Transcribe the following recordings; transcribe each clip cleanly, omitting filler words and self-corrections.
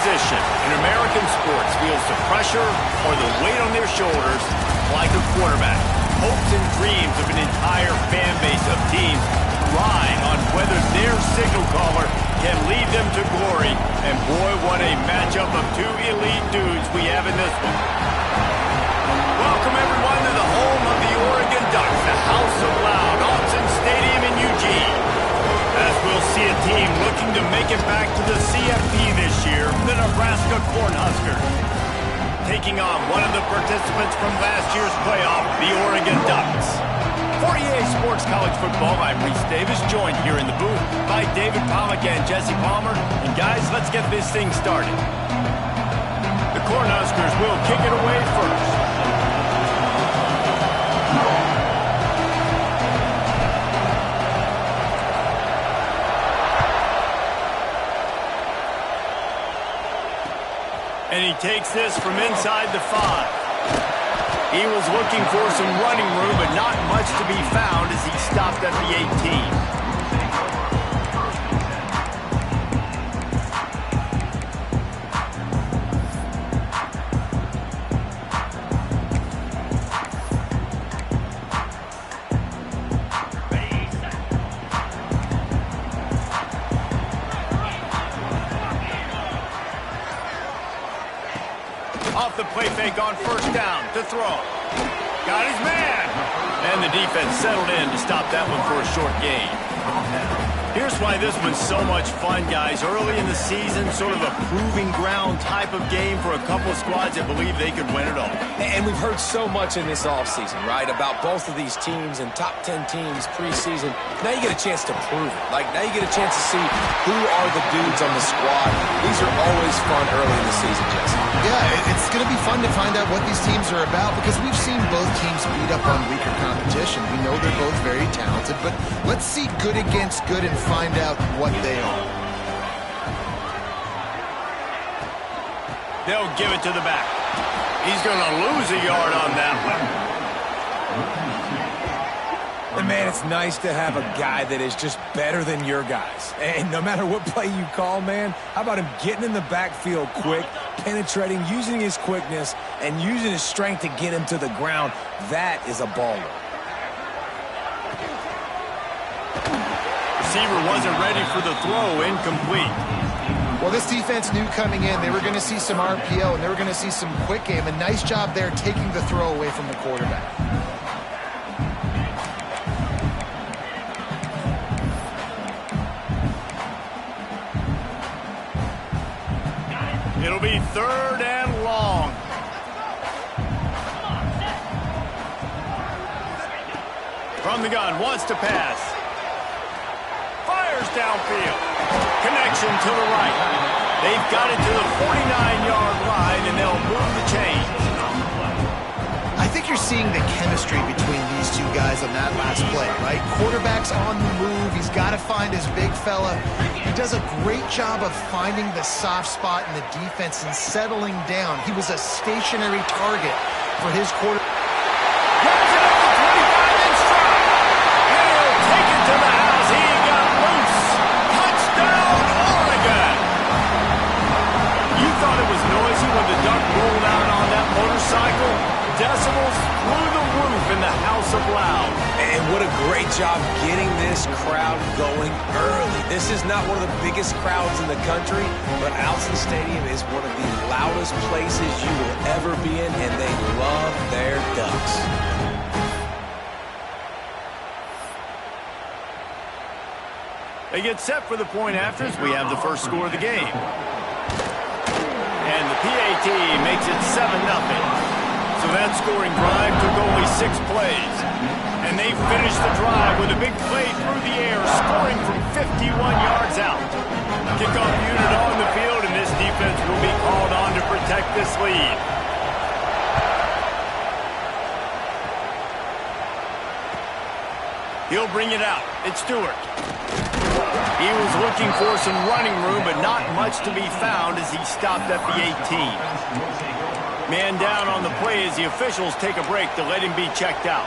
position in American sports feels the pressure or the weight on their shoulders like a quarterback. Hopes and dreams of an entire fan base of teams ride on whether their signal caller can lead them to glory. And boy, what a matchup of two elite dudes we have in this one. Welcome everyone to the home of the Oregon Ducks, the House of Loud, Autzen Stadium in Eugene. As we'll see a team looking to make it back to the CFP this year, the Nebraska Cornhuskers. Taking on one of the participants from last year's playoff, the Oregon Ducks. For EA Sports College Football, I'm Reese Davis, joined here in the booth by David Pollack and Jesse Palmer. And guys, let's get this thing started. The Cornhuskers will kick it away first. And he takes this from inside the 5. He was looking for some running room, but not much to be found as he stopped at the 18. Off the play fake on first down to throw. Got his man. And the defense settled in to stop that one for a short gain. Here's why this one's so much fun, guys. Early in the season, sort of a proving ground type of game for a couple of squads that believe they could win it all. And we've heard so much in this offseason, right, about both of these teams and top 10 teams preseason. Now you get a chance to prove it. Like, now you get a chance to see who are the dudes on the squad. These are always fun early in the season, Jesse. Yeah, it's going to be fun to find out what these teams are about because we've seen both teams beat up on weaker competition. We know they're both very talented, but let's see good against good and find out what they are. They'll give it to the back. He's going to lose a yard on that one. And man, it's nice to have a guy that is just better than your guys. And no matter what play you call, man, how about him getting in the backfield quick, penetrating, using his quickness, and using his strength to get him to the ground. That is a baller. Receiver wasn't ready for the throw, incomplete. Well, this defense knew coming in they were going to see some RPO and they were going to see some quick game. A nice job there taking the throw away from the quarterback. It'll be third and long. From the gun, wants to pass. Fires downfield. Connection to the right. They've got it to the 49-yard line, and they'll move the chains. I think you're seeing the chemistry between these two guys on that last play, right? Quarterback's on the move. He's got to find his big fella. He does a great job of finding the soft spot in the defense and settling down. He was a stationary target for his quarterback. Grabs it up to 25 in stride. And he'll take it to the house. He got loose. Touchdown, Oregon. You thought it was noisy when the Duck rolled out on that motorcycle? Decibels through the roof in the House of Loud. And what a great job getting this crowd going early. This is not one of the biggest crowds in the country, but Autzen Stadium is one of the loudest places you will ever be in, and they love their Ducks. They get set for the point afters. We have the first score of the game. And the PAT makes it 7-0. So that scoring drive took only 6 plays. And they finished the drive with a big play through the air, scoring from 51 yards out. Kickoff unit on the field, and this defense will be called on to protect this lead. He'll bring it out. It's Stewart. He was looking for some running room, but not much to be found as he stopped at the 18. Man down on the play as the officials take a break to let him be checked out.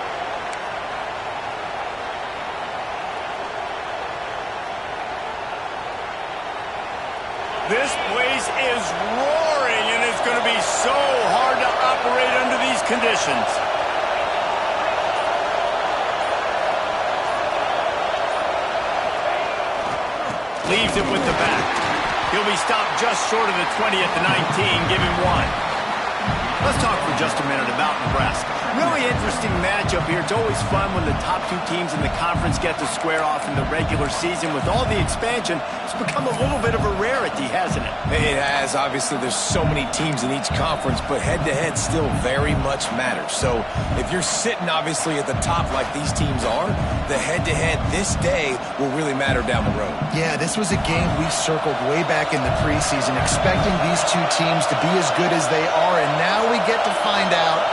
This place is roaring, and it's going to be so hard to operate under these conditions. Leaves it with the back. He'll be stopped just short of the 20 at the 19, give him 1. Let's talk for just a minute about Nebraska. Really interesting matchup here. It's always fun when the top two teams in the conference get to square off in the regular season. With all the expansion, it's become a little bit of a rarity, hasn't it? It has. Obviously, there's so many teams in each conference, but head-to-head still very much matters. So if you're sitting, obviously, at the top like these teams are, the head-to-head this day will really matter down the road. Yeah, this was a game we circled way back in the preseason, expecting these two teams to be as good as they are, and now we get to find out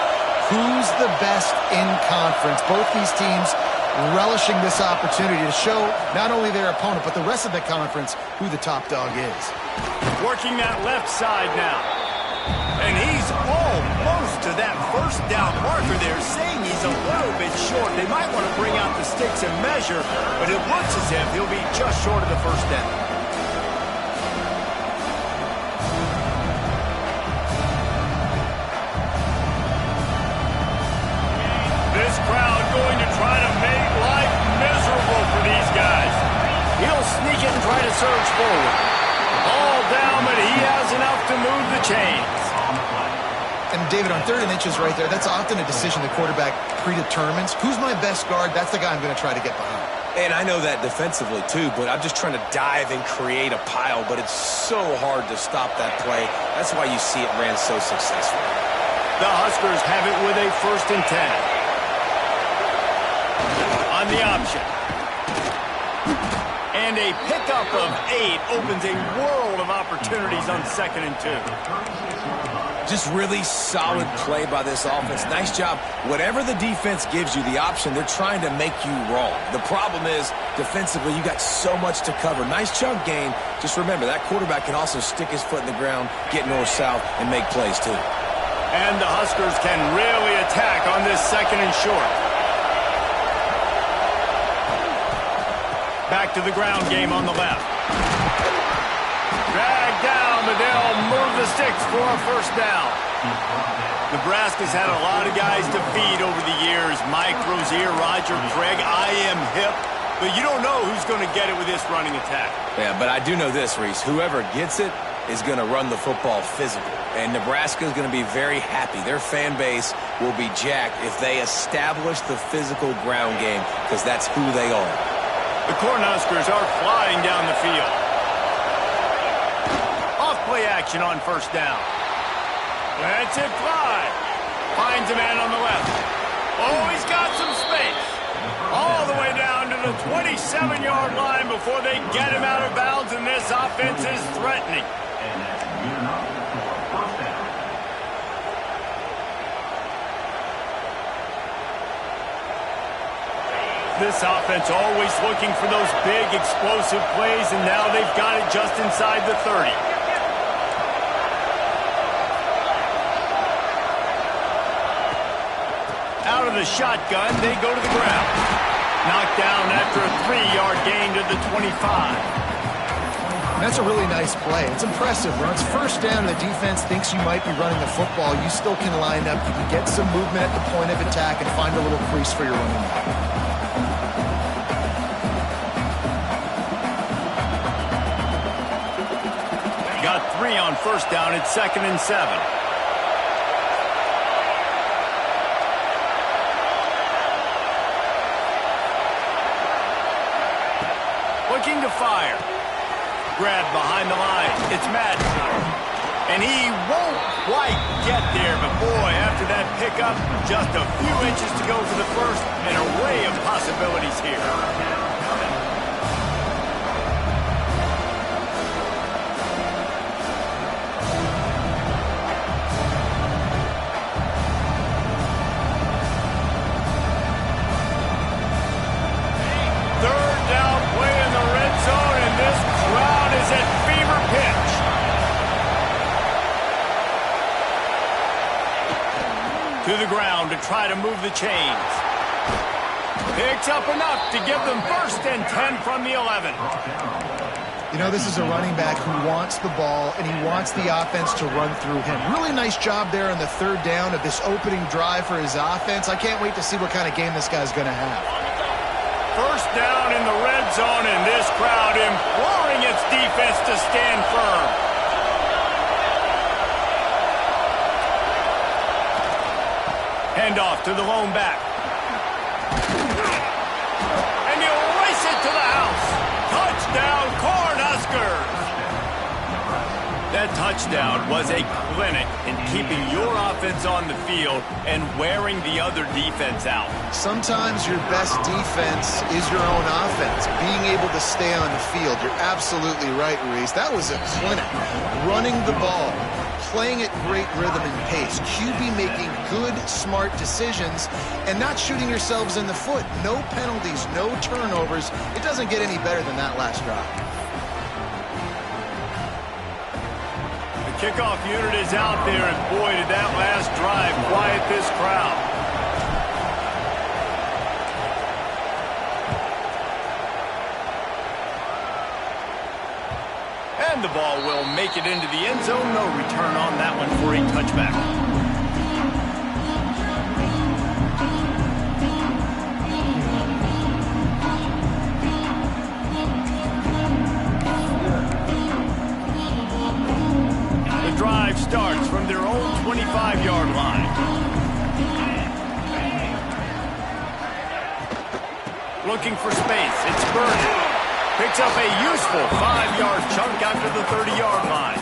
who's the best in conference. Both these teams relishing this opportunity to show not only their opponent, but the rest of the conference who the top dog is. Working that left side now. And he's almost to that first down marker there, saying he's a little bit short. They might want to bring out the sticks and measure, but it looks as if he'll be just short of the first down. This crowd going to try to make life miserable for these guys. He'll sneak it and try to surge forward. All down, but he has enough to move the chains. And David, on 3rd and inches right there, that's often a decision the quarterback predetermines. Who's my best guard? That's the guy I'm going to try to get behind. And I know that defensively, too, but I'm just trying to dive and create a pile, but it's so hard to stop that play. That's why you see it ran so successfully. The Huskers have it with a 1st and 10. On the option. And a pickup of 8 opens a world of opportunities on 2nd and 2. Just really solid play by this offense. Nice job. Whatever the defense gives you the option, they're trying to make you wrong. The problem is, defensively, you got so much to cover. Nice chunk gain. Just remember, that quarterback can also stick his foot in the ground, get north-south, and make plays, too. And the Huskers can really attack on this 2nd and short. Back to the ground game on the left. Dragged down, but they'll move the sticks for a 1st down. Nebraska's had a lot of guys to feed over the years. Mike Rozier, Roger Craig, I am hip. But you don't know who's going to get it with this running attack. Yeah, but I do know this, Reese. Whoever gets it is going to run the football physical. And Nebraska is going to be very happy. Their fan base will be jacked if they establish the physical ground game, because that's who they are. The Cornhuskers are flying down the field. Off-play action on 1st down. Lets it fly. Finds a man on the left. Oh, he's got some space. All the way down to the 27-yard line before they get him out of bounds, and this offense is threatening. This offense always looking for those big, explosive plays, and now they've got it just inside the 30. Out of the shotgun, they go to the ground. Knocked down after a 3-yard gain to the 25. That's a really nice play. It's impressive. When it's 1st down and the defense thinks you might be running the football, you still can line up. You can get some movement at the point of attack and find a little crease for your running back. Got 3 on 1st down. It's 2nd and 7. Looking to fire. Grab behind the line. It's Madden. And he won't quite get there, but boy, after that pickup, just a few inches to go for the 1st, an array of possibilities here. To the ground to try to move the chains. Picks up enough to give them 1st and 10 from the 11. You know, this is a running back who wants the ball, and he wants the offense to run through him. Really nice job there on the third down of this opening drive for his offense. I can't wait to see what kind of game this guy's going to have. First down in the red zone, and this crowd imploring its defense to stand firm. Handoff to the lone back. And you race it to the house. Touchdown, Cornhuskers! That touchdown was a clinic in keeping your offense on the field and wearing the other defense out. Sometimes your best defense is your own offense, being able to stay on the field. You're absolutely right, Reese. That was a clinic. Running the ball, playing at great rhythm and pace, QB making good, smart decisions, and not shooting yourselves in the foot. No penalties, no turnovers. It doesn't get any better than that last drive. The kickoff unit is out there, and boy, did that last drive quiet this crowd. And the ball will make it into the end zone. No return on that one for a touchback. The drive starts from their own 25-yard line. Looking for space. It's Burden. Picks up a useful 5-yard chunk after the 30-yard line.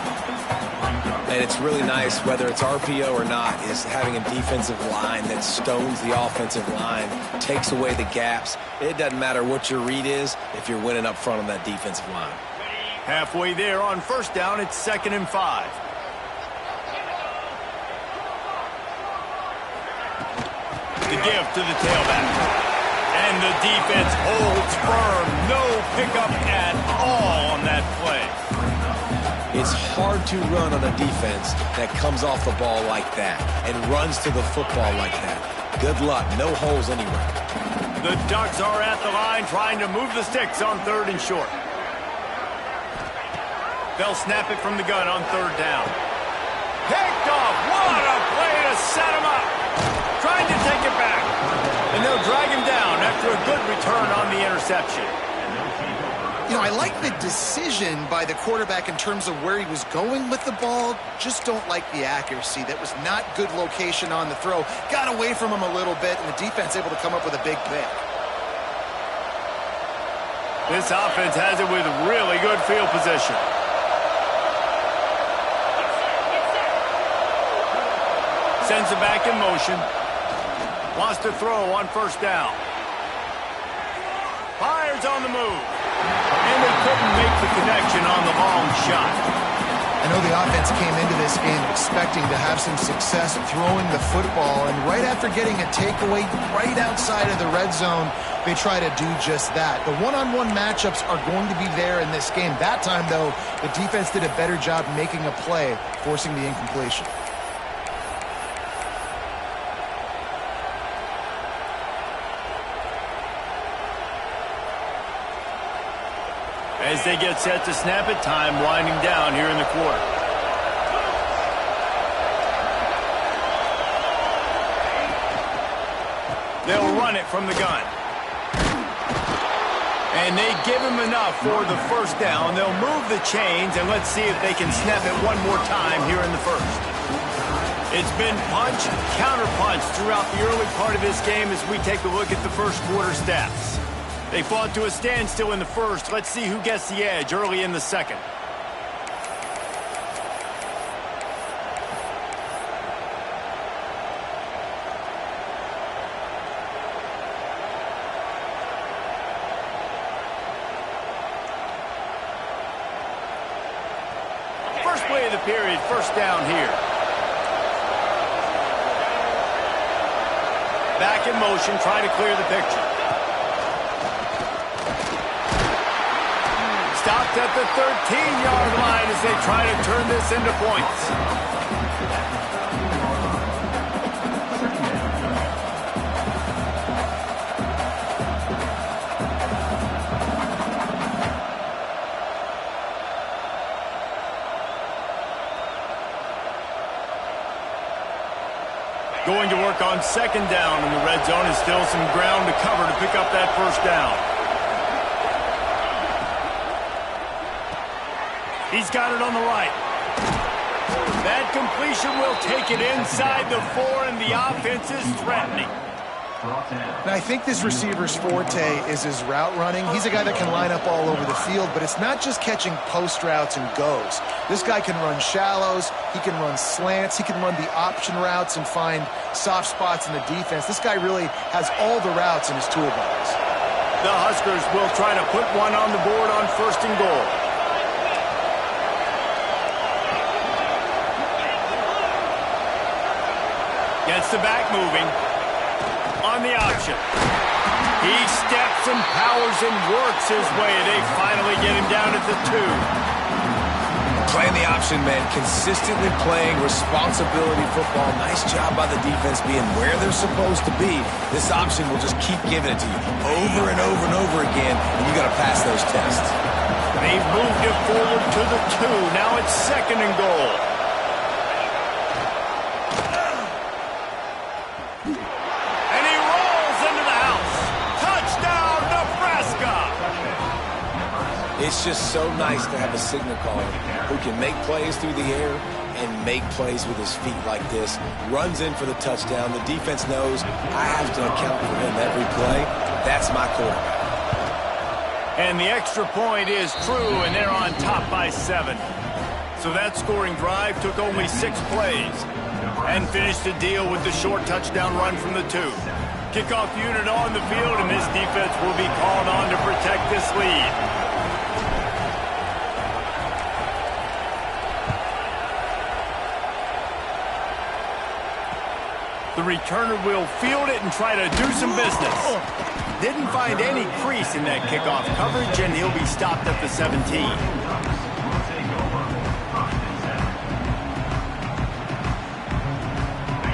And it's really nice, whether it's RPO or not, is having a defensive line that stones the offensive line, takes away the gaps. It doesn't matter what your read is if you're winning up front on that defensive line. Halfway there on first down, it's 2nd and 5. The give to the tailback. And the defense holds firm. No pickup at all on that play. It's hard to run on a defense that comes off the ball like that and runs to the football like that. Good luck. No holes anywhere. The Ducks are at the line trying to move the sticks on 3rd and short. They'll snap it from the gun on 3rd down. Picked off. What a play to set him up. Trying to take it back. And they'll drag him down after a good return on the interception. You know, I like the decision by the quarterback in terms of where he was going with the ball. Just don't like the accuracy. That was not good location on the throw. Got away from him a little bit, and the defense able to come up with a big pick. This offense has it with really good field position. Sends it back in motion. Wants to throw on 1st down. Fires on the move. And they couldn't make the connection on the long shot. I know the offense came into this game expecting to have some success throwing the football, and right after getting a takeaway right outside of the red zone, they try to do just that. The one-on-one matchups are going to be there in this game. That time, though, the defense did a better job making a play, forcing the incompletion. As they get set to snap it, time winding down here in the quarter. They'll run it from the gun. And they give him enough for the 1st down. They'll move the chains, and let's see if they can snap it one more time here in the 1st. It's been punch, counter-punch throughout the early part of this game as we take a look at the 1st quarter stats. They fought to a standstill in the 1st. Let's see who gets the edge early in the 2nd. First play of the period, 1st down here. Back in motion, trying to clear the picture. Stopped at the 13-yard line as they try to turn this into points. going to work on second down in the red zone, and still some ground to cover to pick up that first down. He's got it on the right. That completion will take it inside the 4, and the offense is threatening. Now, I think this receiver's forte is his route running. He's a guy that can line up all over the field, but it's not just catching post routes and goes. This guy can run shallows, he can run slants, he can run the option routes and find soft spots in the defense. This guy really has all the routes in his toolbox. The Huskers will try to put one on the board on first and goal. Gets the back moving. On the option. He steps and powers and works his way. They finally get him down at the 2. Playing the option, man. Consistently playing responsibility football. Nice job by the defense being where they're supposed to be. This option will just keep giving it to you over and over and over again, and you got to pass those tests. They've moved it forward to the 2. Now it's second and goal. It's just so nice to have a signal caller who can make plays through the air and make plays with his feet like this. Runs in for the touchdown. The defense knows I have to account for him every play. That's my quarterback. And the extra point is true, and they're on top by 7. So that scoring drive took only 6 plays and finished the deal with the short touchdown run from the 2. Kickoff unit on the field, and this defense will be called on to protect this lead. The returner will field it and try to do some business. Didn't find any crease in that kickoff coverage, and he'll be stopped at the 17.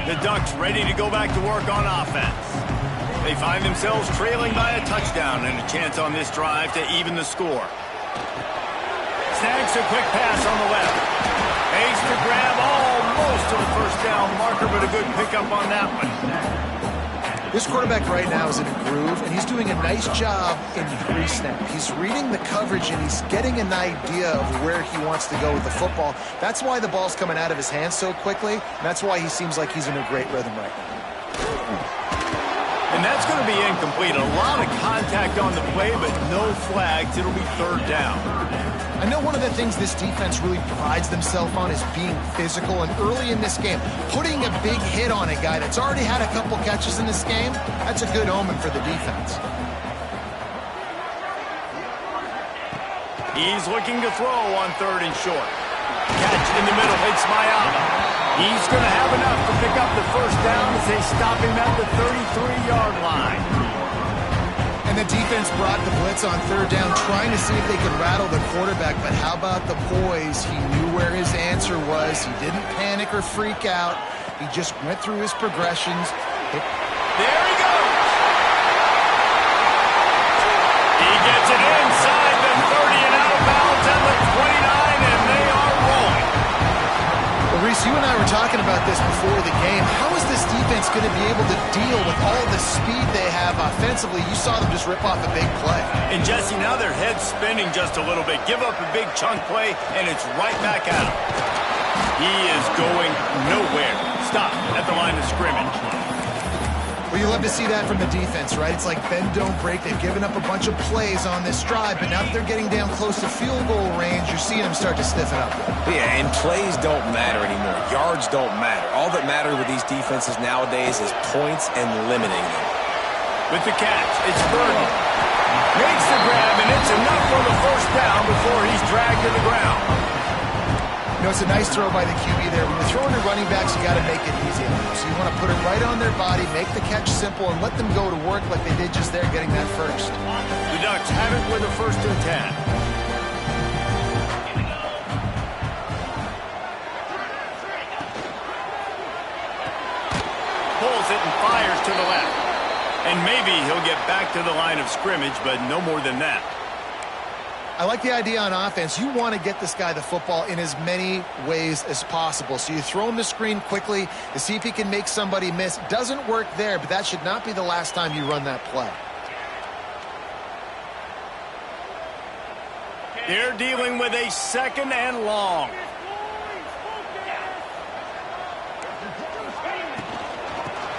The Ducks ready to go back to work on offense. They find themselves trailing by a touchdown and a chance on this drive to even the score. Snags a quick pass on the left. Aids to grab almost to the first down marker, but a good pickup on that one. This quarterback right now is in a groove, and he's doing a nice job in pre-snap. He's reading the coverage, and he's getting an idea of where he wants to go with the football. That's why the ball's coming out of his hands so quickly, and that's why he seems like he's in a great rhythm right now. And that's going to be incomplete. A lot of contact on the play, but no flags. It'll be third down. I know one of the things this defense really prides themselves on is being physical, and early in this game, putting a big hit on a guy that's already had a couple catches in this game, that's a good omen for the defense. He's looking to throw on third and short. Catch in the middle. It's Mayama. He's going to have enough to pick up the first down as they stop him at the 33-yard line. And the defense brought the blitz on third down, trying to see if they could rattle the quarterback. But how about the poise? He knew where his answer was. He didn't panic or freak out. He just went through his progressions. There he goes. He gets it inside the 30 and out of bounds at the 29, and they are rolling. Well, Reese, you and I were talking about this before the game. How is this defense going to be able to deal with all the speed they have offensively? You saw them just rip off a big play. And Jesse, now their head's spinning just a little bit. Give up a big chunk play, and it's right back at him. He is going nowhere. Stop at the line of scrimmage. Well, you love to see that from the defense, right? It's like bend, don't break. They've given up a bunch of plays on this drive, but now that they're getting down close to field goal range, you're seeing them start to stiffen up. Yeah, and plays don't matter anymore. Yards don't matter. All that matters with these defenses nowadays is points and limiting them. With the catch, it's Burton. Makes the grab, and it's enough for the first down before he's dragged to the ground. You know, it's a nice throw by the QB there. When you're throwing to running backs, you got to make it easy on them. So you want to put it right on their body, make the catch simple, and let them go to work like they did just there, getting that first. The Ducks have it with a 1st and 10. Pulls it and fires to the left. And maybe he'll get back to the line of scrimmage, but no more than that. I like the idea on offense. You want to get this guy the football in as many ways as possible. So you throw him the screen quickly to see if he can make somebody miss. Doesn't work there, but that should not be the last time you run that play. They're dealing with a 2nd and long.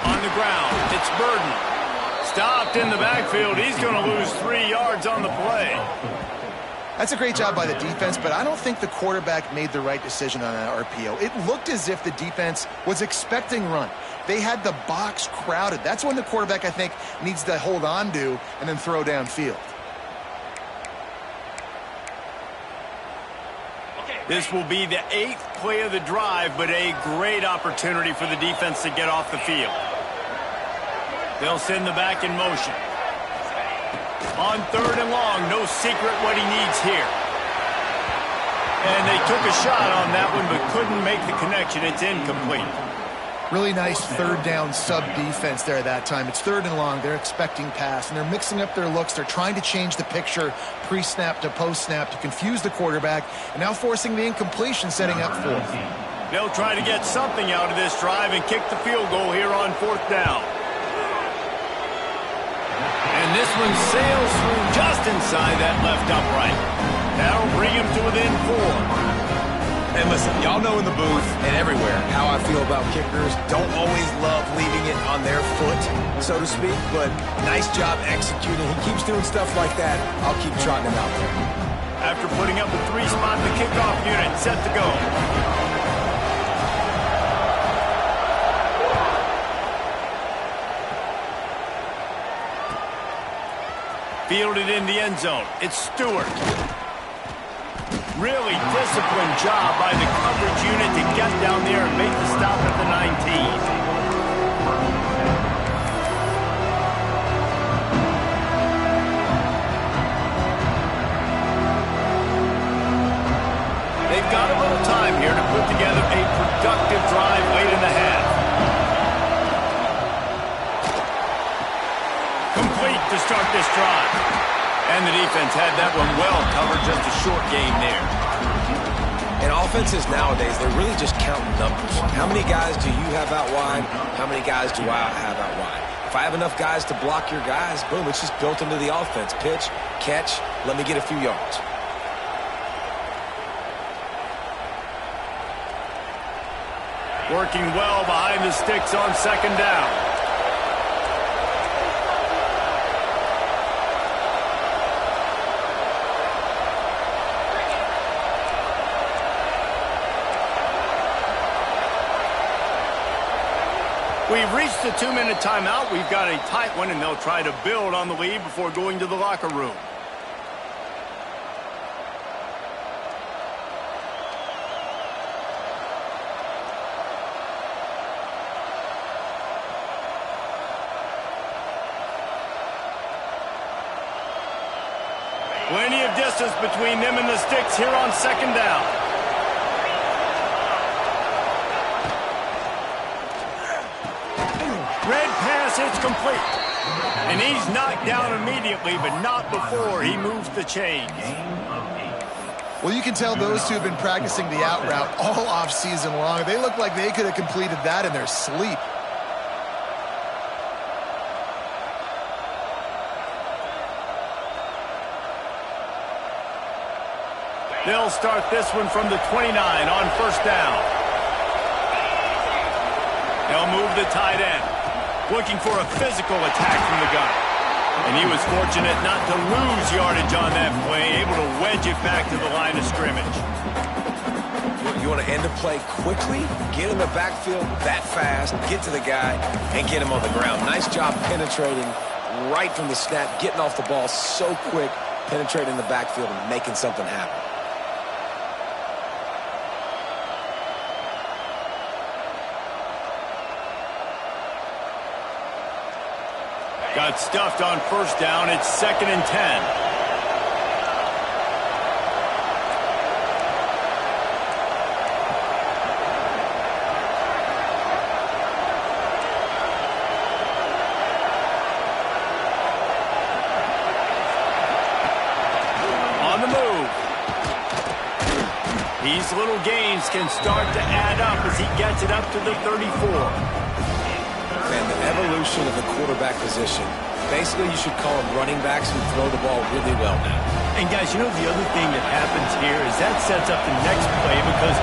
On the ground, it's Burden. Stopped in the backfield. He's going to lose 3 yards on the play. That's a great job by the defense, but I don't think the quarterback made the right decision on that RPO. It looked as if the defense was expecting run. They had the box crowded. That's when the quarterback, I think, needs to hold on to and then throw downfield. This will be the 8th play of the drive, but a great opportunity for the defense to get off the field. They'll send the back in motion. On 3rd and long, no secret what he needs here. And they took a shot on that one, but couldn't make the connection. It's incomplete. Really nice 3rd down sub-defense there that time. It's 3rd and long. They're expecting pass, and they're mixing up their looks. They're trying to change the picture pre-snap to post-snap to confuse the quarterback, and now forcing the incompletion, setting up 4th. They'll try to get something out of this drive and kick the field goal here on 4th down. And this one sails through just inside that left upright. That'll bring him to within 4. And listen, y'all know in the booth and everywhere how I feel about kickers. Don't always love leaving it on their foot, so to speak, but nice job executing. He keeps doing stuff like that. I'll keep trotting him out there. After putting up a 3-spot, the kickoff unit set to go. Fielded in the end zone. It's Stewart. Really disciplined job by the coverage unit to get down there and make the stop at the 19. They've got a little time here to put together a productive drive late in the half. Complete to start this drive. And the defense had that one well covered, just a short game there. And offenses nowadays, they're really just counting numbers. How many guys do you have out wide? How many guys do I have out wide? If I have enough guys to block your guys, boom, it's just built into the offense. Pitch, catch, let me get a few yards. Working well behind the sticks on 2nd down. We've reached the 2-minute timeout. We've got a tight one, and they'll try to build on the lead before going to the locker room. Plenty of distance between them and the sticks here on 2nd down. Red pass, it's complete. And he's knocked down immediately, but not before he moves the chains. Well, you can tell those two have been practicing the out route all off-season long. They look like they could have completed that in their sleep. They'll start this one from the 29 on 1st down. They'll move the tight end. Looking for a physical attack from the gun. And he was fortunate not to lose yardage on that play, able to wedge it back to the line of scrimmage. You want to end the play quickly, get in the backfield that fast, get to the guy, and get him on the ground. Nice job penetrating right from the snap, getting off the ball so quick, penetrating the backfield and making something happen. Got stuffed on 1st down. It's 2nd and 10. On the move. These little gains can start to add up as he gets it up to the 34. And the evolution of the quarterback position. Basically, you should call them running backs who throw the ball really well now. And guys, you know the other thing that happens here is that sets up the next play because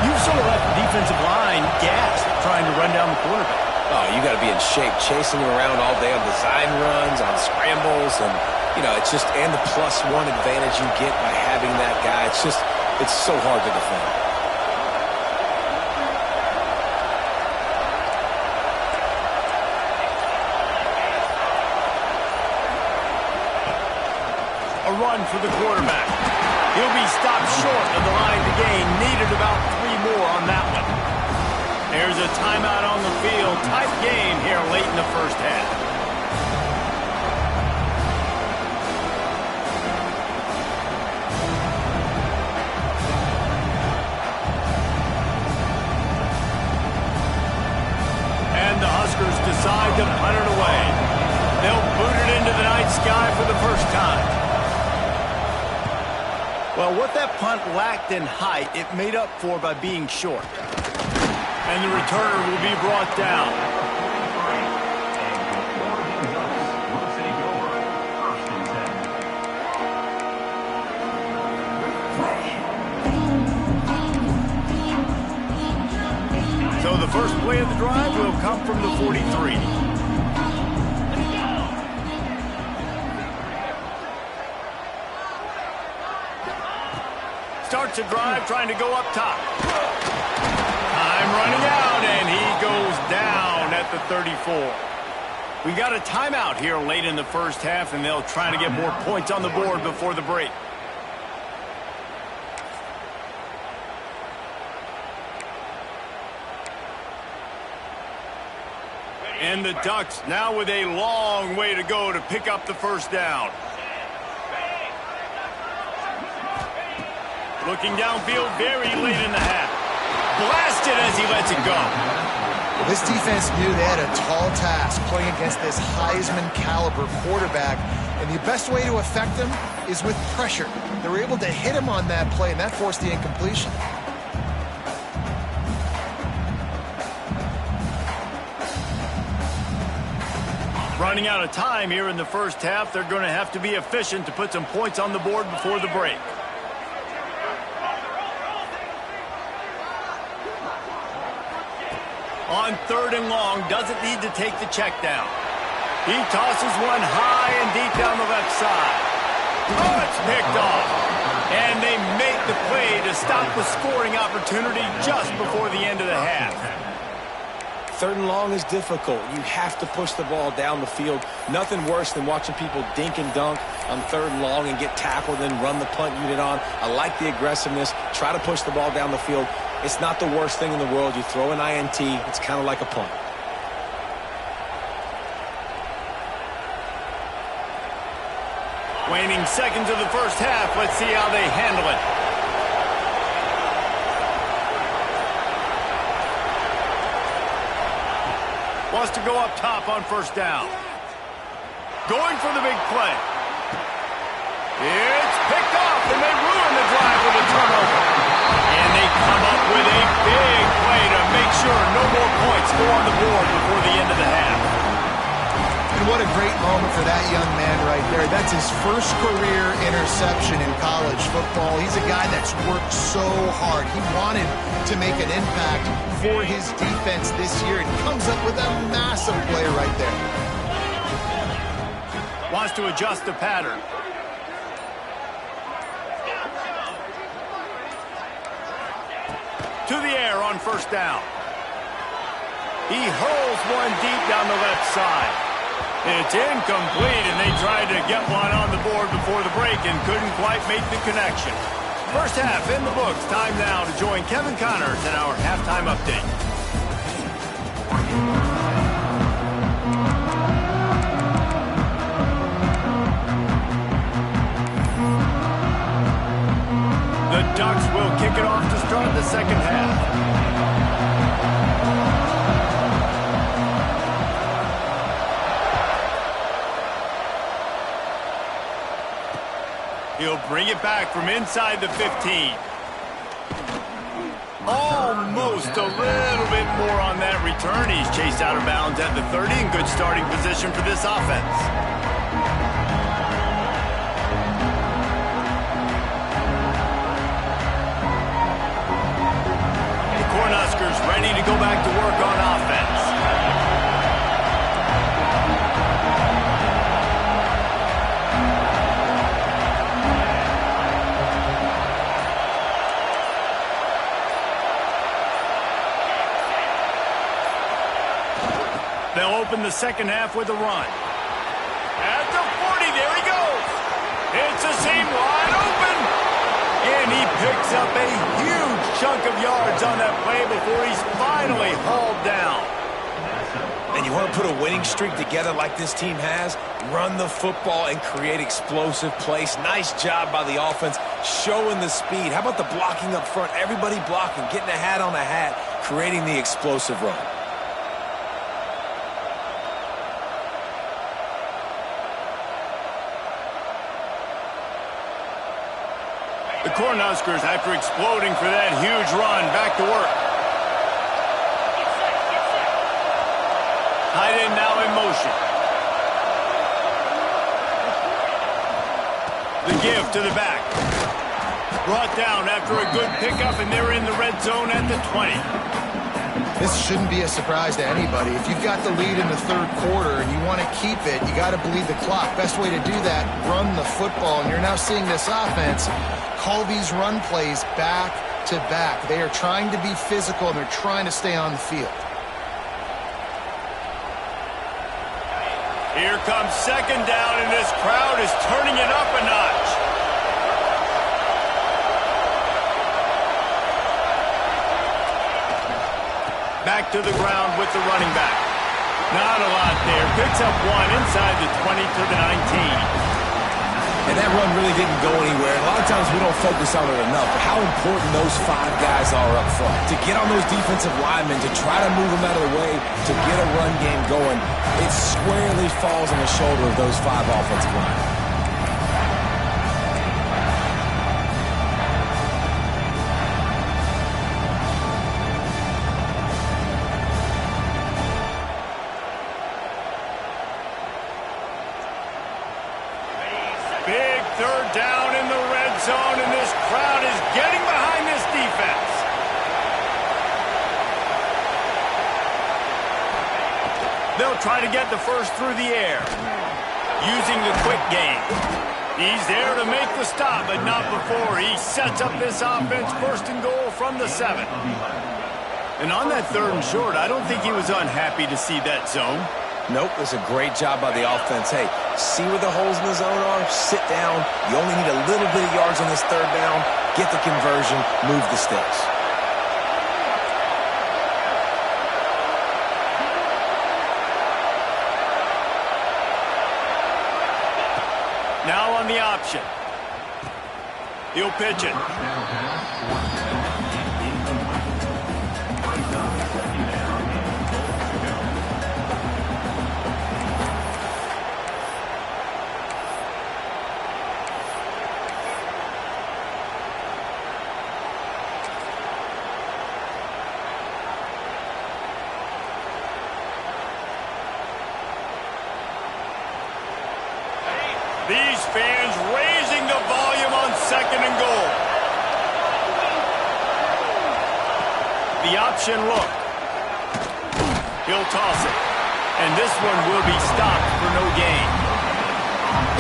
you've sort of left the defensive line gassed trying to run down the quarterback. Oh, you got to be in shape, chasing him around all day on design runs, on scrambles, and, you know, it's just, and the +1 advantage you get by having that guy. It's so hard to defend. A run for the quarterback. He'll be stopped short of the line to gain. Needed about 3 more on that one. There's a timeout on the field. Tight game here late in the first half. And the Huskers decide to punt it away. They'll boot it into the night sky for the first time. Well, what that punt lacked in height, it made up for by being short. And the returner will be brought down. So the first play of the drive will come from the 43. Starts a drive trying to go up top. Time running out, and he goes down at the 34. We got a timeout here late in the first half, and they'll try to get more points on the board before the break. And the Ducks now with a long way to go to pick up the first down. Looking downfield very late in the half. Blasted as he lets it go. This defense knew they had a tall task playing against this Heisman caliber quarterback, and the best way to affect him is with pressure. They were able to hit him on that play, and that forced the incompletion. Running out of time here in the first half, they're going to have to be efficient to put some points on the board before the break. On 3rd and long, doesn't need to take the check down. He tosses one high and deep down the left side. Oh, it's picked off. And they make the play to stop the scoring opportunity just before the end of the half. 3rd and long is difficult. You have to push the ball down the field. Nothing worse than watching people dink and dunk on 3rd and long and get tackled and run the punt unit on. I like the aggressiveness. Try to push the ball down the field. It's not the worst thing in the world. You throw an INT, it's kind of like a punt. Waning seconds of the first half. Let's see how they handle it. Wants to go up top on 1st down. Going for the big play. It's picked off, and they ruin the drive with a turnover. And they come up with a big play to make sure no more points go on the board before the end of the half. And what a great moment for that young man right there. That's his first career interception in college football. He's a guy that's worked so hard. He wanted to make an impact for his defense this year, and comes up with a massive play right there. Wants to adjust the pattern. To the air on 1st down. He hurls one deep down the left side. It's incomplete, and they tried to get one on the board before the break and couldn't quite make the connection. First half in the books. Time now to join Kevin Connors in our halftime update. The Ducks will kick it off to start the second half. He'll bring it back from inside the 15. Just a little bit more on that return. He's chased out of bounds at the 30 in good starting position for this offense. The Cornhuskers ready to go back to work on offense. They'll open the second half with a run. At the 40, there he goes. It's a seam wide open. And he picks up a huge chunk of yards on that play before he's finally hauled down. And you want to put a winning streak together like this team has? Run the football and create explosive plays. Nice job by the offense, showing the speed. How about the blocking up front? Everybody blocking, getting a hat on a hat, creating the explosive run. The Cornhuskers, after exploding for that huge run, back to work. Tight end now in motion. The give to the back. Brought down after a good pickup, and they're in the red zone at the 20. This shouldn't be a surprise to anybody. If you've got the lead in the third quarter and you want to keep it, you got to bleed the clock. Best way to do that, run the football. And you're now seeing this offense call these run plays back to back. They are trying to be physical, and they're trying to stay on the field. Here comes second down, and this crowd is turning it up a notch. Back to the ground with the running back. Not a lot there. Picks up one inside the 20 to the 19. And that run really didn't go anywhere. A lot of times we don't focus on it enough, but how important those five guys are up front. To get on those defensive linemen, to try to move them out of the way, to get a run game going, it squarely falls on the shoulder of those five offensive linemen. Big third down in the red zone, and this crowd is getting behind this defense. They'll try to get the first through the air, using the quick game. He's there to make the stop, but not before. He sets up this offense first and goal from the 7. And on that third and short, I don't think he was unhappy to see that zone. Nope, it's a great job by the offense. Hey, see where the holes in the zone are? Sit down. You only need a little bit of yards on this third down. Get the conversion. Move the sticks. Now on the option. He'll pitch it. These fans raising the volume on second and goal. The option look. He'll toss it. And this one will be stopped for no gain.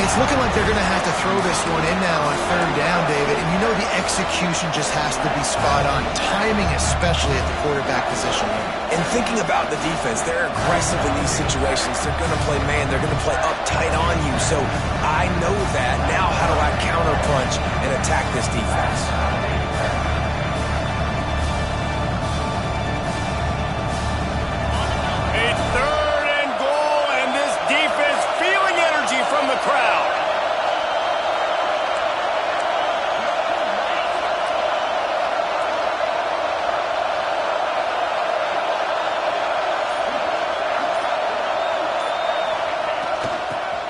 It's looking like they're going to have to throw this one in now on third down, David. And you know the execution just has to be spot on. Timing, especially at the quarterback position. And thinking about the defense, they're aggressive in these situations. They're going to play man. They're going to play up tight on you. So I know that. Now how do I counterpunch and attack this defense? A third and goal, and this defense feeling energy from the crowd.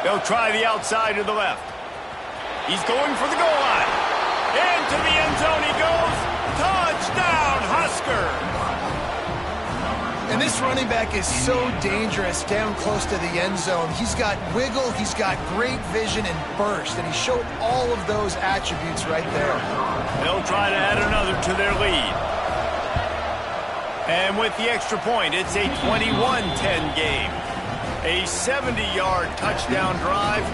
They'll try the outside to the left. He's going for the goal line. Into the end zone he goes. Touchdown, Huskers! And this running back is so dangerous down close to the end zone. He's got wiggle, he's got great vision and burst, and he showed all of those attributes right there. They'll try to add another to their lead. And with the extra point, it's a 21-10 game. A 70-yard touchdown drive,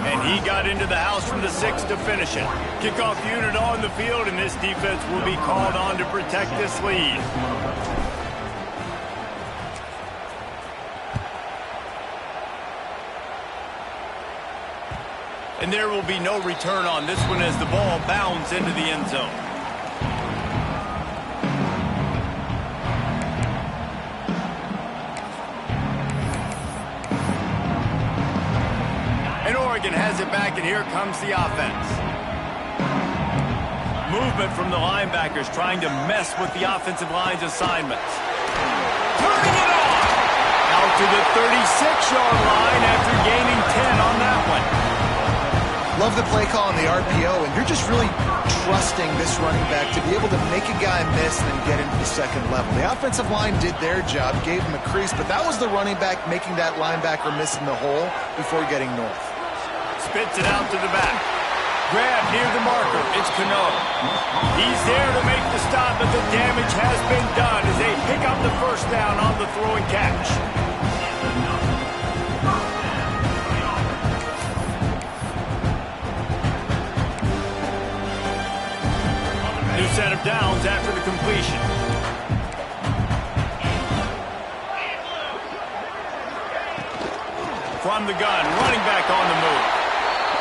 and he got into the house from the 6 to finish it. Kickoff unit on the field, and this defense will be called on to protect this lead. And there will be no return on this one as the ball bounds into the end zone. And Oregon has it back, and here comes the offense. Movement from the linebackers trying to mess with the offensive line's assignments. Turning it on! Out to the 36-yard line after gaining 10 on that one. Love the play call on the RPO, and you're just really trusting this running back to be able to make a guy miss and then get into the second level. The offensive line did their job, gave him a crease, but that was the running back making that linebacker miss in the hole before getting north. Spits it out to the back. Grab near the marker. It's Cano. He's there to make the stop, but the damage has been done as they pick up the first down on the throw and catch. New set of downs after the completion. From the gun, running back on the move.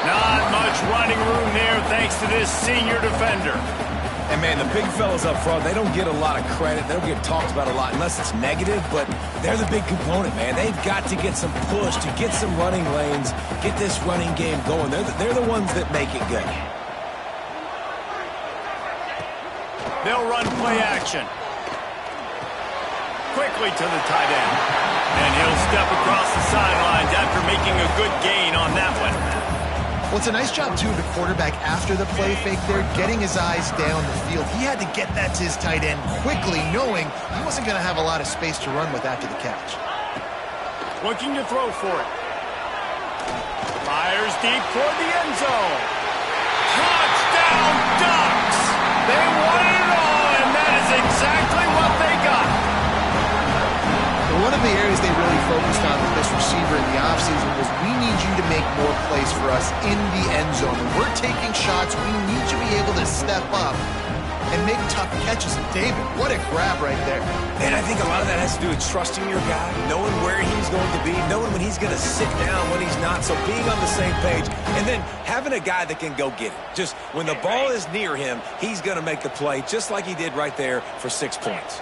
Not much running room there thanks to this senior defender. And, man, the big fellas up front, they don't get a lot of credit. They don't get talked about a lot unless it's negative, but they're the big component, man. They've got to get some push, to get some running lanes, get this running game going. They're the ones that make it good. They'll run play action. Quickly to the tight end. And he'll step across the sidelines after making a good gain on that one. Well, it's a nice job, too, of the quarterback after the play fake there, getting his eyes down the field. He had to get that to his tight end quickly, knowing he wasn't going to have a lot of space to run with after the catch. Looking to throw for it. Fires deep toward the end zone. Touchdown Ducks! They wanted it all, and that is exactly what they got. One of the areas they really focused on with this receiver in the offseason was we need you to make more plays for us in the end zone. When we're taking shots, we need you to be able to step up and make tough catches. And David, what a grab right there. And I think a lot of that has to do with trusting your guy, knowing where he's going to be, knowing when he's going to sit down, when he's not. So being on the same page, and then having a guy that can go get it. Just when the ball is near him, he's going to make the play, just like he did right there for 6 points.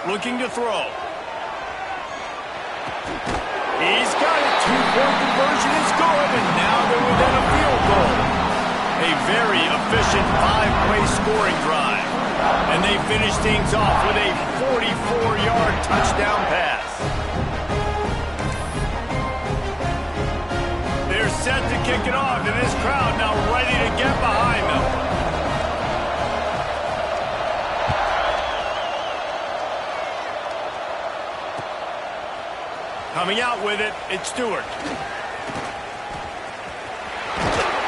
Looking to throw. He's got it. 2-point conversion is good, and now they're within a field goal. A very efficient 5-play scoring drive. And they finish things off with a 44-yard touchdown pass. They're set to kick it off, and this crowd now ready to get behind them. Coming out with it, it's Stewart.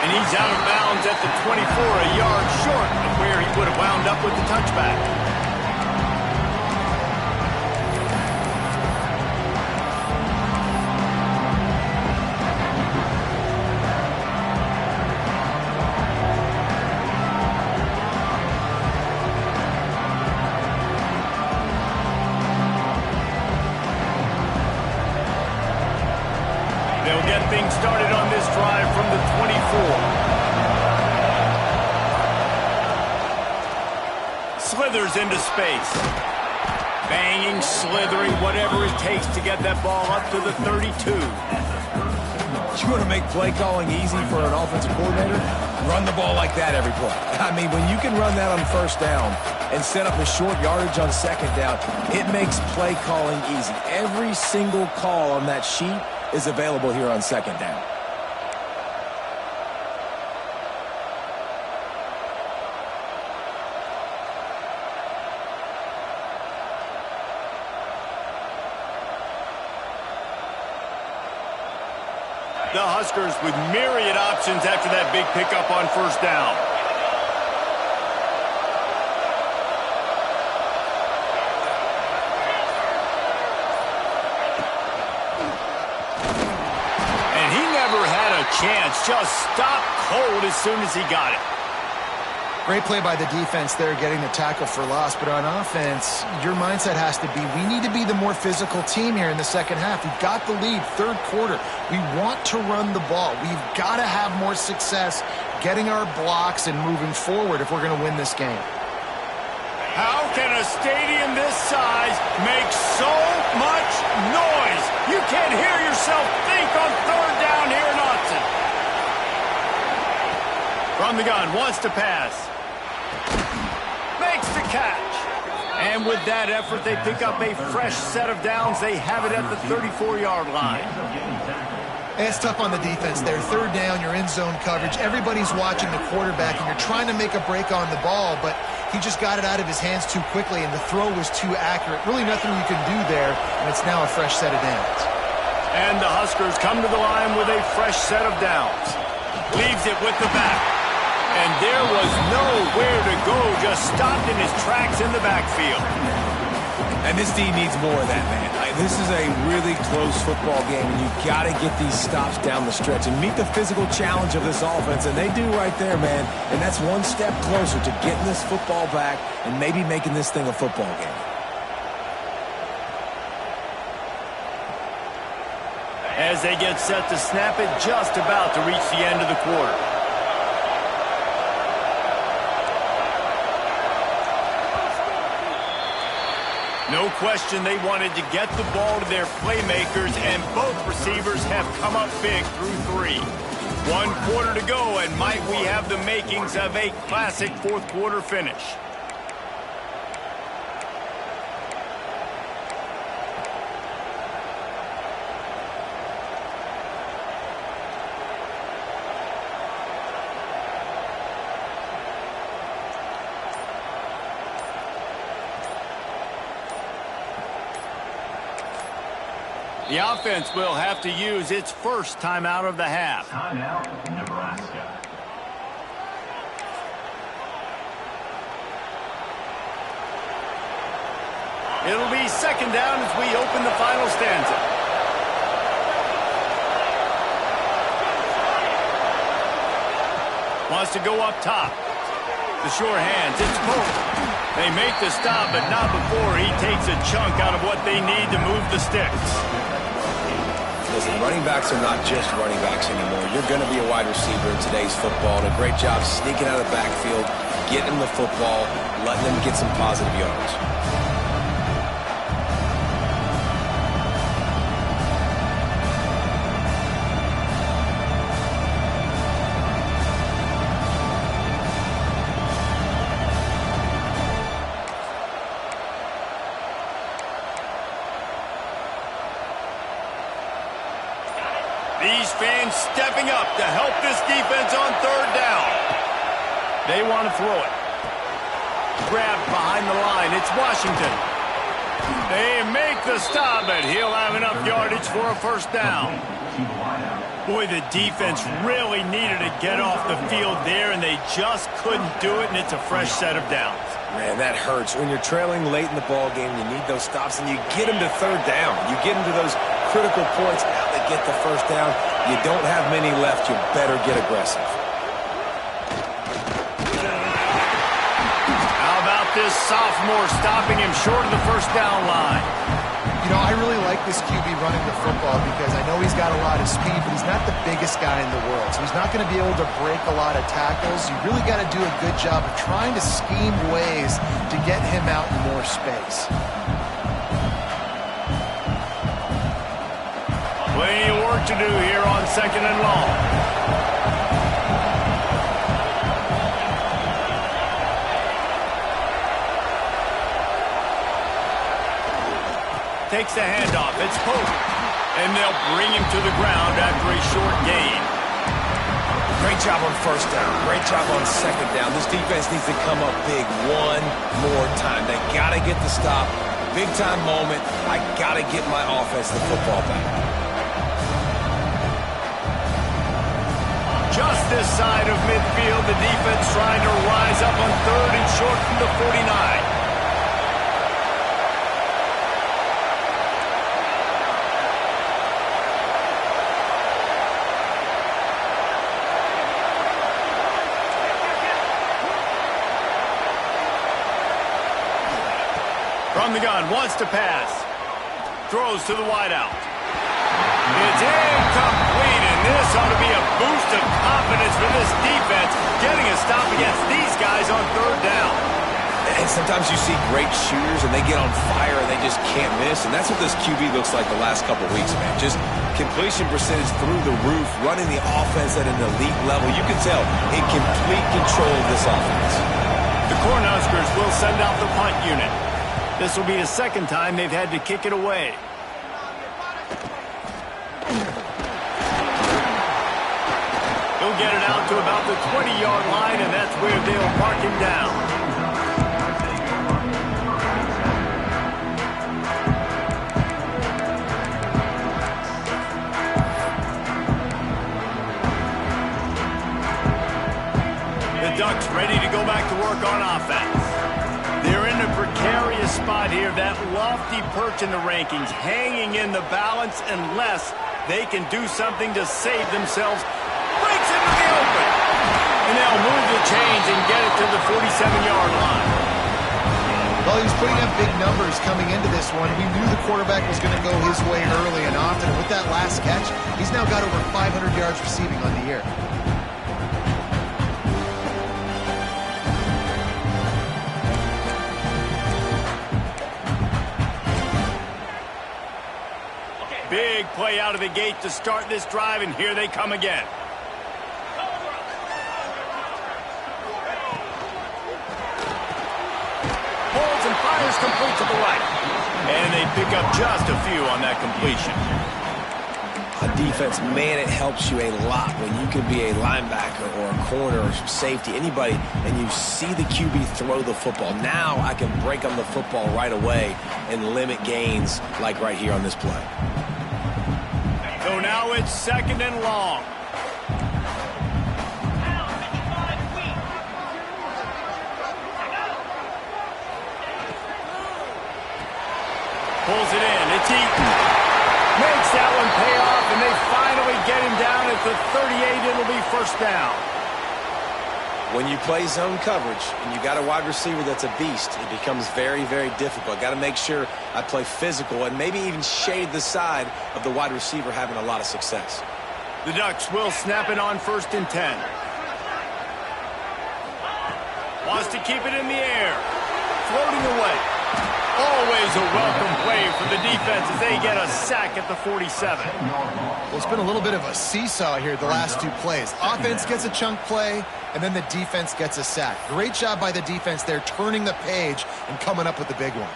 And he's out of bounds at the 24, a yard short of where he would have wound up with the touchback. They'll get things started on this drive from the 24. Slithers into space. Banging, slithering, whatever it takes to get that ball up to the 32. You want to make play calling easy for an offensive coordinator? Run the ball like that every play. I mean, when you can run that on first down and set up a short yardage on second down, it makes play calling easy. Every single call on that sheet is available here on second down. The Huskers with myriad options after that big pickup on first down. And he never had a chance. Just stopped cold as soon as he got it. Great play by the defense there, getting the tackle for loss. But on offense, your mindset has to be, we need to be the more physical team here in the second half. We've got the lead, third quarter. We want to run the ball. We've got to have more success getting our blocks and moving forward if we're going to win this game. How can a stadium this size make so much noise? You can't hear yourself think on third down here in Austin. From the gun, wants to pass. Makes the catch. And with that effort, they pick up a fresh set of downs. They have it at the 34-yard line. It's tough on the defense there. Third down, you're in zone coverage. Everybody's watching the quarterback, and you're trying to make a break on the ball, but he just got it out of his hands too quickly, and the throw was too accurate. Really nothing you can do there, and it's now a fresh set of downs. And the Huskers come to the line with a fresh set of downs. Leaves it with the back. And there was nowhere to go, just stopped in his tracks in the backfield. And this D needs more of that, man. This is a really close football game, and you've got to get these stops down the stretch and meet the physical challenge of this offense, and they do right there, man. And that's one step closer to getting this football back and maybe making this thing a football game. As they get set to snap it, just about to reach the end of the quarter. No question they wanted to get the ball to their playmakers, and both receivers have come up big through three. 1 quarter to go, and might we have the makings of a classic fourth quarter finish. The offense will have to use its first timeout of the half. Timeout, Nebraska. It'll be second down as we open the final stanza. Wants to go up top. The short hands, it's Cole. They make the stop, but not before he takes a chunk out of what they need to move the sticks. Listen, running backs are not just running backs anymore. You're going to be a wide receiver in today's football. And a great job sneaking out of the backfield, getting them the football, letting them get some positive yards. These fans stepping up to help this defense on third down. They want to throw it. Grabbed behind the line. It's Washington. They make the stop, but he'll have enough yardage for a first down. Boy, the defense really needed to get off the field there, and they just couldn't do it, and it's a fresh set of downs. Man, that hurts. When you're trailing late in the ball game, you need those stops, and you get them to third down. You get them to those critical points. Now they get the first down. You don't have many left. You better get aggressive. How about this sophomore stopping him short of the first down line? You know, I really like this QB running the football because I know he's got a lot of speed, but he's not the biggest guy in the world. So he's not going to be able to break a lot of tackles. You really got to do a good job of trying to scheme ways to get him out in more space. Plenty of work to do here on second and long. Takes the handoff. It's Pope. And they'll bring him to the ground after a short gain. Great job on first down. Great job on second down. This defense needs to come up big one more time. They got to get the stop. Big time moment. I got to get my offense the football back. just this side of midfield. The defense trying to rise up on 3rd and short from the 49. From the gun, wants to pass. Throws to the wideout. It's incomplete, and this ought to be a boost of confidence for this defense, getting a stop against these guys on 3rd down. And sometimes you see great shooters, and they get on fire, and they just can't miss, and that's what this QB looks like the last couple weeks, man. Just completion percentage through the roof, running the offense at an elite level. You can tell in complete control of this offense. The Cornhuskers will send out the punt unit. This will be the 2nd time they've had to kick it away. He'll get it out to about the 20-yard line, and that's where they'll mark him down. The Ducks ready to go back to work on offense. They're in a precarious spot here, that lofty perch in the rankings, hanging in the balance unless they can do something to save themselves. Breaks into the open. And they'll move the chains and get it to the 47-yard line. Well, he was putting up big numbers coming into this one. We knew the quarterback was going to go his way early and often. And with that last catch, he's now got over 500 yards receiving on the year. Big play out of the gate to start this drive, and here they come again. Holds and fires complete to the right. And they pick up just a few on that completion. On defense, man, it helps you a lot when you can be a linebacker or a corner or safety, anybody, and you see the QB throw the football. Now I can break on the football right away and limit gains like right here on this play. So now it's 2nd and long. Pulls it in. It's Eaton. Makes that one pay off, and they finally get him down at the 38. It'll be 1st down. When you play zone coverage and you got a wide receiver that's a beast, it becomes very, very difficult. Got to make sure I play physical and maybe even shade the side of the wide receiver having a lot of success. The Ducks will snap it on 1st and 10. Wants to keep it in the air. Floating away. Always a welcome play for the defense as they get a sack at the 47. Well, it's been a little bit of a seesaw here the last 2 plays. Offense gets a chunk play, and then the defense gets a sack. Great job by the defense there, turning the page and coming up with the big one.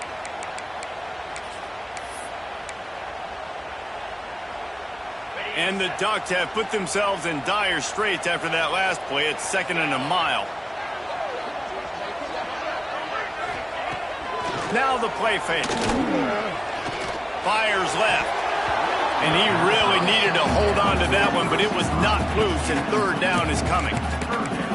And the Ducks have put themselves in dire straits after that last play. It's 2nd and a mile. Now the play fake. Fires left. And he really needed to hold on to that one, but it was not loose, and 3rd down is coming.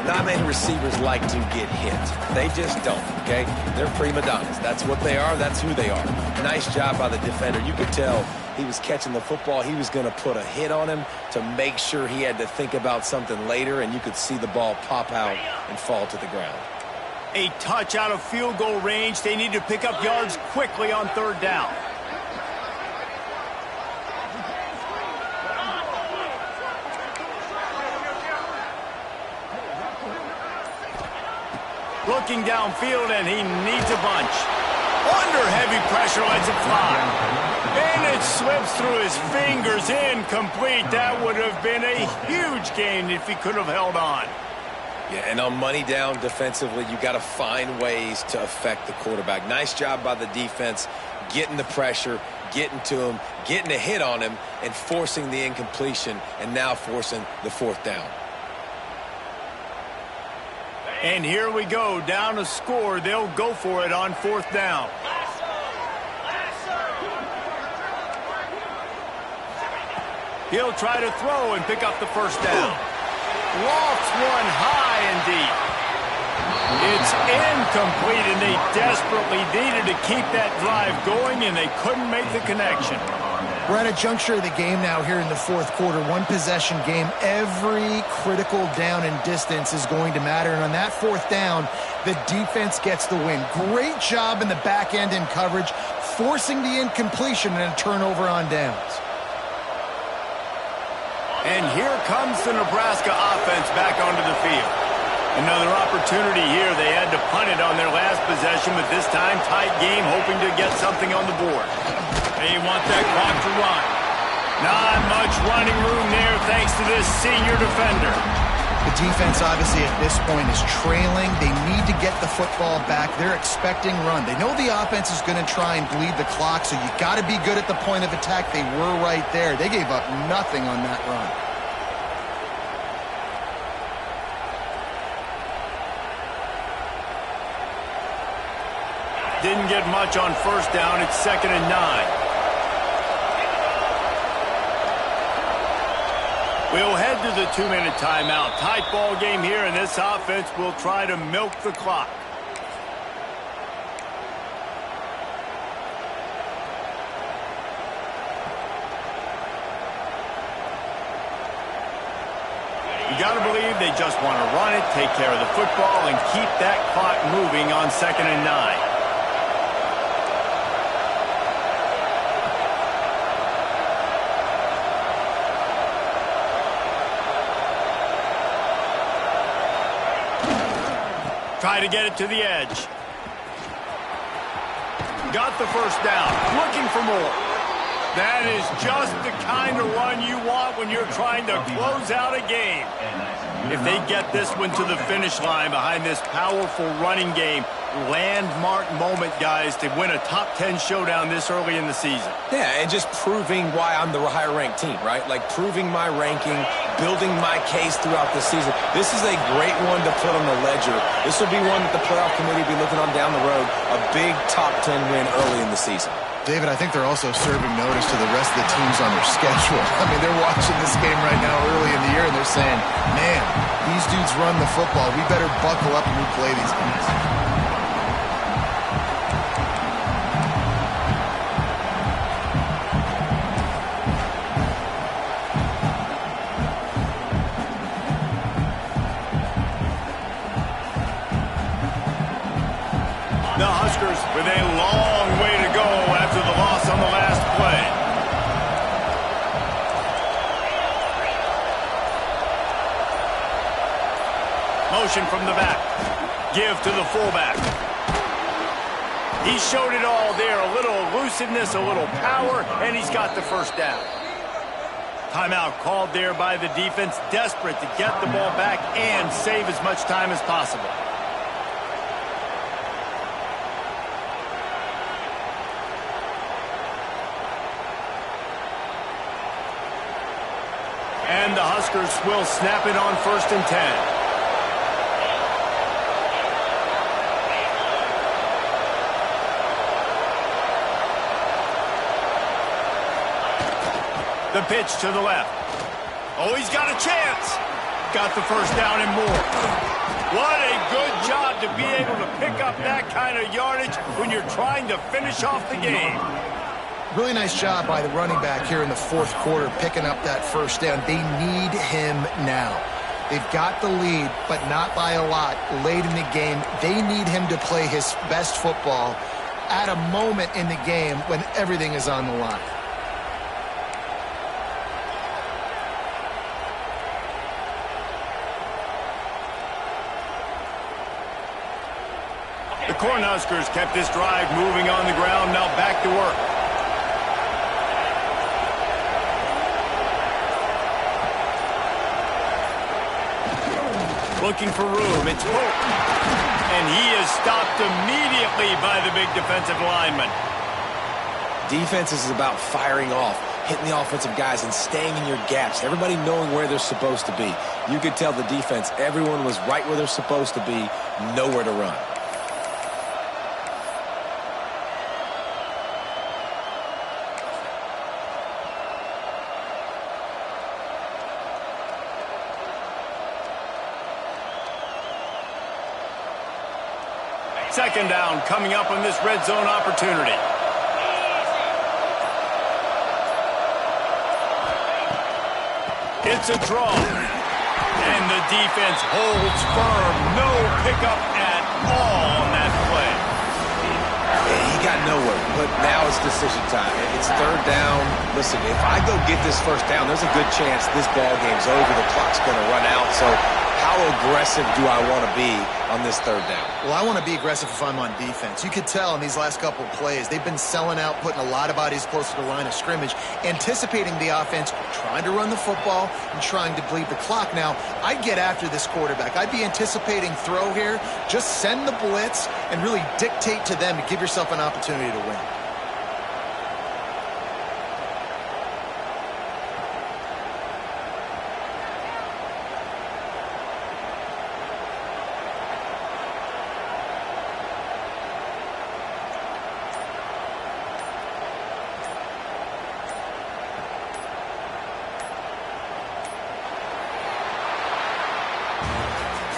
Not many receivers like to get hit. They just don't, okay? They're prima donnas. That's what they are. That's who they are. Nice job by the defender. You could tell he was catching the football. He was going to put a hit on him to make sure he had to think about something later, and you could see the ball pop out and fall to the ground. A touch out of field goal range. They need to pick up yards quickly on 3rd down. Looking downfield, and he needs a bunch. Under heavy pressure, lets it fly. And it slips through his fingers. Incomplete. That would have been a huge gain if he could have held on. Yeah, and on money down defensively, you got to find ways to affect the quarterback. Nice job by the defense, getting the pressure, getting to him, getting a hit on him, and forcing the incompletion, and now forcing the 4th down. And here we go, down a score. They'll go for it on 4th down. He'll try to throw and pick up the 1st down. Lofts one high and deep. It's incomplete, and they desperately needed to keep that drive going, and they couldn't make the connection. We're at a juncture of the game now here in the fourth quarter. One possession game. Every critical down and distance is going to matter. And on that fourth down, the defense gets the win. Great job in the back end in coverage, forcing the incompletion and a turnover on downs. And here comes the Nebraska offense back onto the field. Another opportunity here. They had to punt it on their last possession, but this time tight game, hoping to get something on the board. They want that clock to run. Not much running room there thanks to this senior defender. The defense obviously at this point is trailing. They need to get the football back. They're expecting run. They know the offense is going to try and bleed the clock, so you got to be good at the point of attack. They were right there. They gave up nothing on that run. Didn't get much on first down. It's 2nd and 9. We'll head to the 2-minute timeout. Tight ball game here, and this offense will try to milk the clock. You got to believe they just want to run it, take care of the football, and keep that clock moving on 2nd and 9. Try to get it to the edge. Got the first down. Looking for more. That is just the kind of run you want when you're trying to close out a game. If they get this one to the finish line behind this powerful running game, landmark moment, guys, to win a top 10 showdown this early in the season. Yeah, and just proving why I'm the higher-ranked team, right? Like proving my ranking, building my case throughout the season. This is a great one to put on the ledger. This will be one that the playoff committee will be looking on down the road. A big top 10 win early in the season. David, I think they're also serving notice to the rest of the teams on their schedule. I mean, they're watching this game right now early in the year, and they're saying, man, these dudes run the football. We better buckle up and we play these guys. The Huskers with a long way to go after the loss on the last play. Motion from the back. Give to the fullback. He showed it all there. A little elusiveness, a little power, and he's got the first down. Timeout called there by the defense, desperate to get the ball back and save as much time as possible. And the Huskers will snap it on 1st and 10. The pitch to the left. Oh, he's got a chance. Got the first down and more. What a good job to be able to pick up that kind of yardage when you're trying to finish off the game. Really nice job by the running back here in the fourth quarter, picking up that first down. They need him now. They've got the lead, but not by a lot late in the game. They need him to play his best football at a moment in the game when everything is on the line. The Cornhuskers kept this drive moving on the ground, now back to work. Looking for room, it's Pope. And he is stopped immediately by the big defensive lineman. Defense is about firing off, hitting the offensive guys and staying in your gaps. Everybody knowing where they're supposed to be. You could tell the defense, everyone was right where they're supposed to be, nowhere to run. Second down coming up on this red zone opportunity. It's a draw. And the defense holds firm. No pickup at all on that play. Yeah, he got nowhere, but now it's decision time. It's third down. Listen, if I go get this first down, there's a good chance this ball game's over. The clock's going to run out. So how aggressive do I want to be on this third down? Well, I want to be aggressive if I'm on defense. You could tell in these last couple of plays, they've been selling out, putting a lot of bodies close to the line of scrimmage, anticipating the offense, trying to run the football and trying to bleed the clock. Now, I'd get after this quarterback. I'd be anticipating throw here. Just send the blitz and really dictate to them to give yourself an opportunity to win.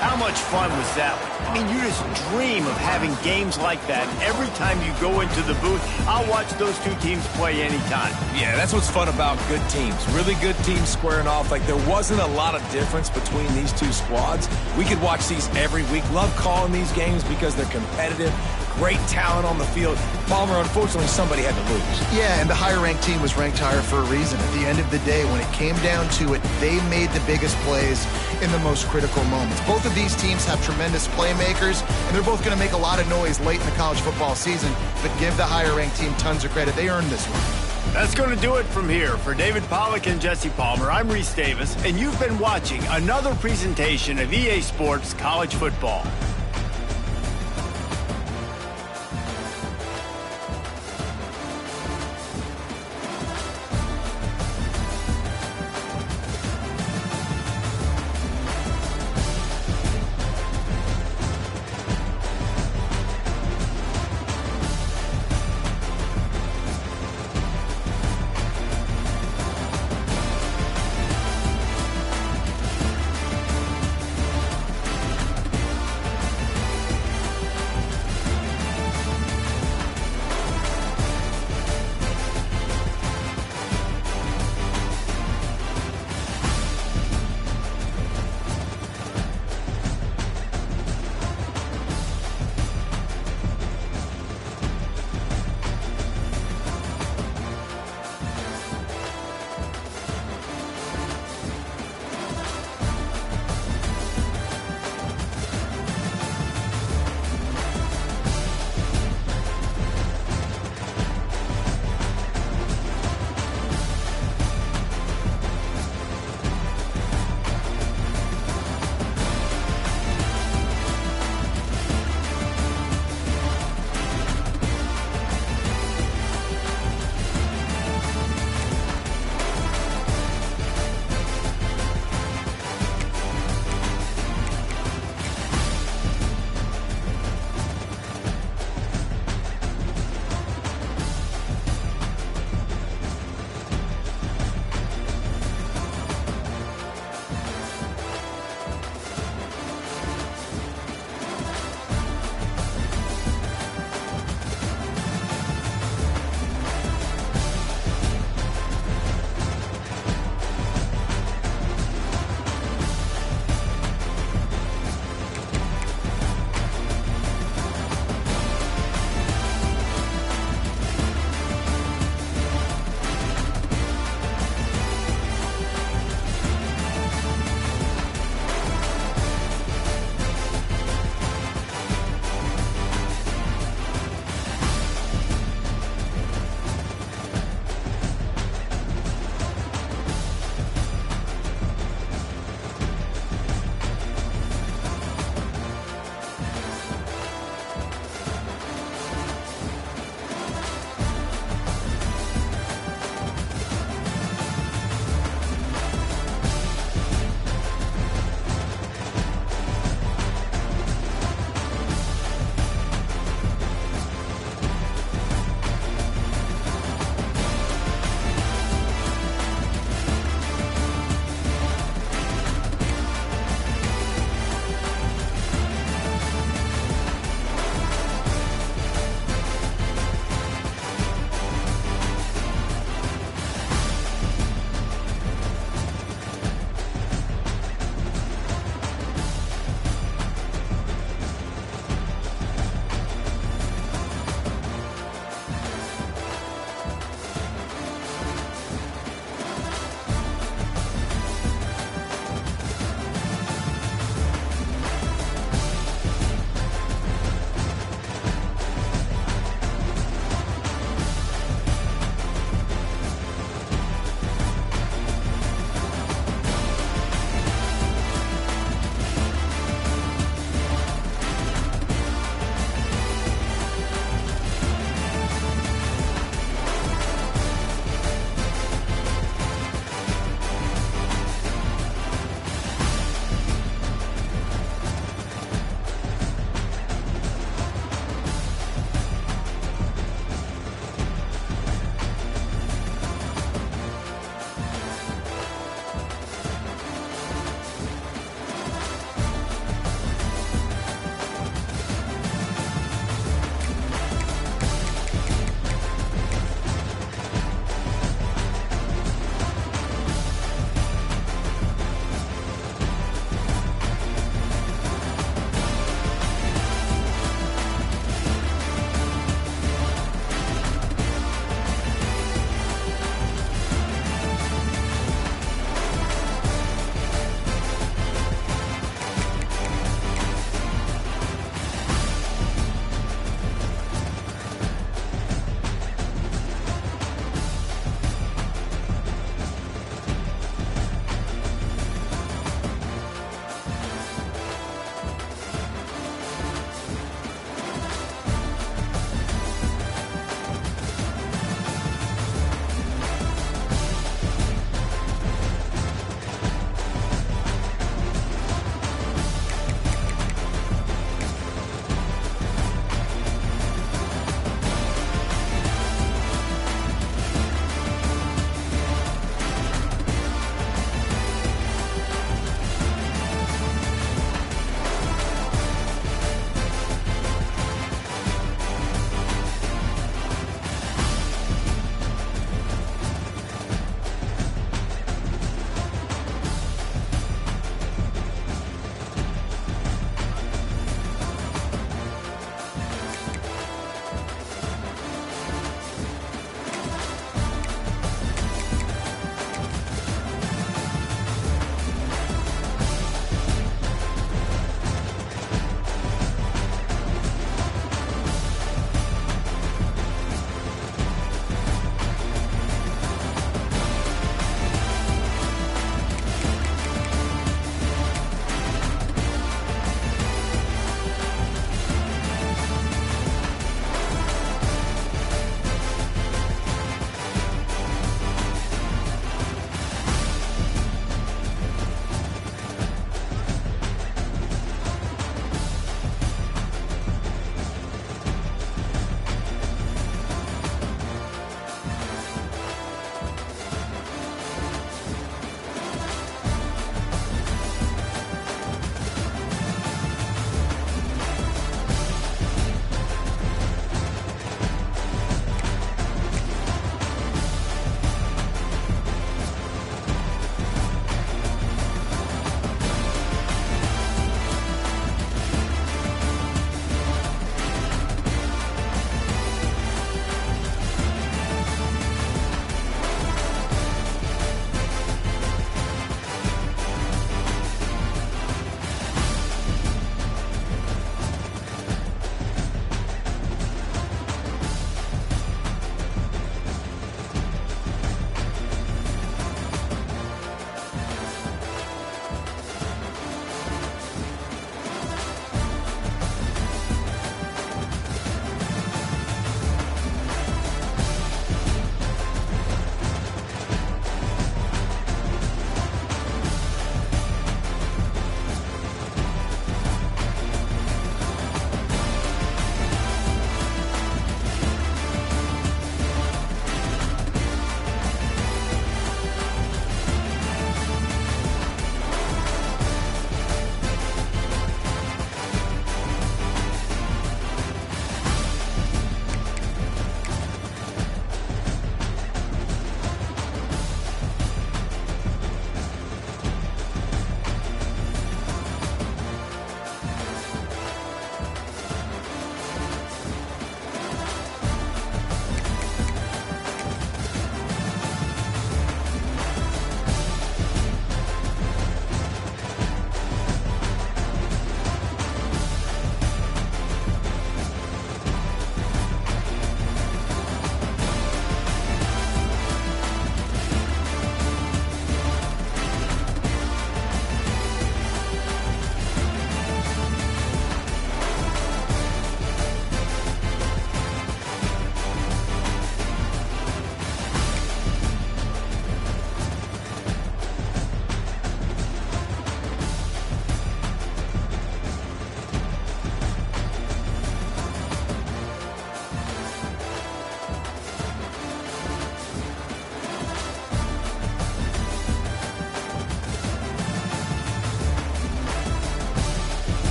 How much fun was that? I mean, you just dream of having games like that. Every time you go into the booth, I'll watch those two teams play anytime. Yeah, that's what's fun about good teams. Really good teams squaring off. Like, there wasn't a lot of difference between these two squads. We could watch these every week. Love calling these games because they're competitive. Great talent on the field. Palmer, unfortunately, somebody had to lose. Yeah, and the higher-ranked team was ranked higher for a reason. At the end of the day, when it came down to it, they made the biggest plays in the most critical moments. Both of these teams have tremendous playmakers, and they're both going to make a lot of noise late in the college football season, but give the higher-ranked team tons of credit. They earned this one. That's going to do it from here. For David Pollack and Jesse Palmer, I'm Reese Davis, and you've been watching another presentation of EA Sports College Football.